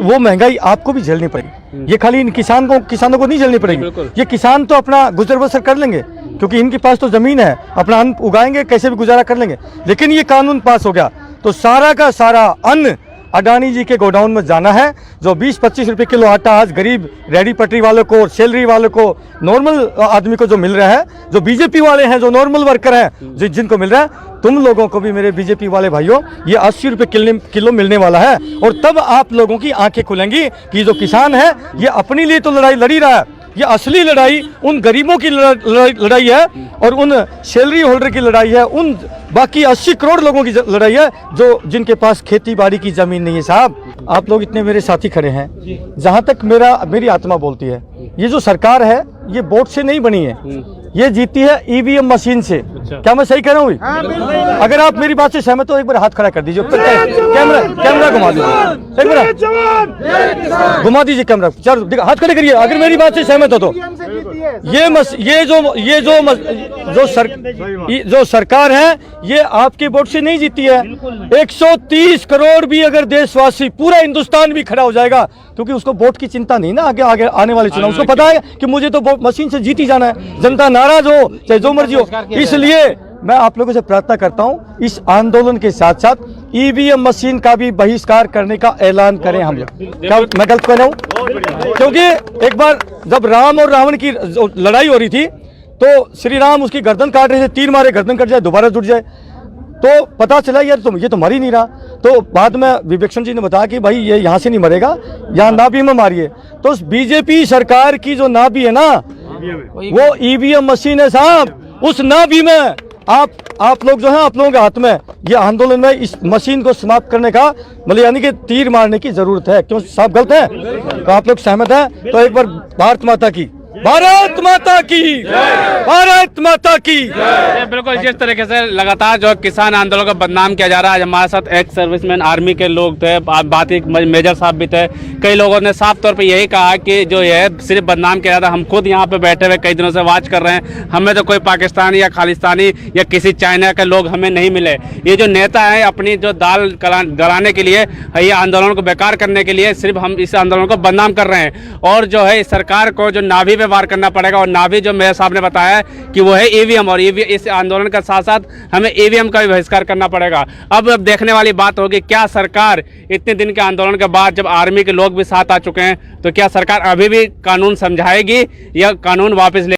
वो महंगाई आपको भी झेलनी पड़ेगी। ये खाली इन किसानों को नहीं झेलनी पड़ेगी। ये किसान तो अपना गुजर बसर कर लेंगे क्योंकि इनके पास तो ज़मीन है, अपना अन्न उगाएंगे, कैसे भी गुजारा कर लेंगे। लेकिन ये कानून पास हो गया तो सारा का सारा अन्न अडानी जी के गोडाउन में जाना है। जो 20-25 रुपए किलो आटा आज गरीब रेडी पटरी वालों को, सैलरी वालों को, नॉर्मल आदमी को जो मिल रहा है, जो बीजेपी वाले हैं, जो नॉर्मल वर्कर हैं, जिनको मिल रहा है, तुम लोगों को भी मेरे बीजेपी वाले भाइयों ये 80 रुपए किलो मिलने वाला है। और तब आप लोगों की आंखें खुलेंगी कि जो किसान है ये अपने लिए तो लड़ाई लड़ी रहा है, ये असली लड़ाई उन गरीबों की लड़ाई है और उन सैलरी होल्डर की लड़ाई है, उन बाकी 80 करोड़ लोगों की लड़ाई है जो जिनके पास खेती बाड़ी की जमीन नहीं है। साहब, आप लोग इतने मेरे साथी खड़े हैं, जहां तक मेरी आत्मा बोलती है, ये जो सरकार है ये वोट से नहीं बनी है, ये जीती है ईवीएम मशीन से। क्या मैं सही कह रहा हूँ? अगर आप मेरी बात से सहमत हो एक बार हाथ खड़ा कर दीजिए, कैमरा घुमा दीजिए, एक बार घुमा दीजिए कैमरा, चलो हाथ खड़े करिए अगर मेरी बात से सहमत हो तो। जो सरकार है ये आपके वोट से नहीं जीती है। 130 करोड़ भी अगर देशवासी, पूरा हिंदुस्तान भी खड़ा हो जाएगा, क्योंकि उसको वोट की चिंता नहीं ना आगे आने वाले चुनाव, उसको पता है कि मुझे तो मशीन से जीत ही जाना है, जनता नाराज हो चाहे जो मर्जी हो। इसलिए मैं आप लोगों से प्रार्थना करता हूं, इस आंदोलन के साथ साथ ईवीएम मशीन का भी बहिष्कार करने का ऐलान करें हम लोग। क्या मैं गलत कह रहा हूं? क्योंकि एक बार जब राम और रावण की लड़ाई हो रही थी तो श्री राम उसकी गर्दन काट रहे थे, तीर मारे गर्दन कट जाए, दोबारा जुट जाए, तो पता चला यार ये तो मर ही नहीं रहा। तो बाद में विवेक्षण जी ने बताया कि भाई ये यहाँ से नहीं मरेगा, यहाँ नाभि में मारिए। तो बीजेपी सरकार की जो नाभि है ना, वो ईवीएम मशीन है साहब। उस नाभि में आप लोग जो है, आप लोगों के हाथ में ये आंदोलन में इस मशीन को समाप्त करने का, मतलब यानी कि तीर मारने की जरूरत है। क्यों साहब, गलत है? तो आप लोग सहमत हैं? तो एक बार भारत माता की, भारत माता की, भारत माता की। बिल्कुल, जिस तरीके से लगातार जो किसान आंदोलन को बदनाम किया जा रहा है, आज हमारे साथ एक्स सर्विसमैन आर्मी के लोग थे, बात एक मेजर साहब भी थे, कई लोगों ने साफ तौर पे यही कहा कि जो है सिर्फ बदनाम किया जाता है। हम खुद यहाँ पे बैठे हुए कई दिनों से वाच कर रहे हैं, हमें तो कोई पाकिस्तानी या खालिस्तानी या किसी चाइना के लोग हमें नहीं मिले। ये जो नेता है अपनी जो दाल गलाने के लिए, ये आंदोलन को बेकार करने के लिए सिर्फ हम इस आंदोलन को बदनाम कर रहे हैं। और जो है इस सरकार को जो नाभि पे वार करना पड़ेगा, और नाभि जो मेयर साहब ने बताया कि वो है ईवीएम, और इस आंदोलन के साथ साथ हमें ईवीएम का भी बहिष्कार करना पड़ेगा। अब देखने वाली बात होगी क्या सरकार इतने दिन के आंदोलन के बाद, जब आर्मी के लोग भी साथ आ चुके हैं, तो क्या सरकार अभी भी कानून समझाएगी या कानून वापस ले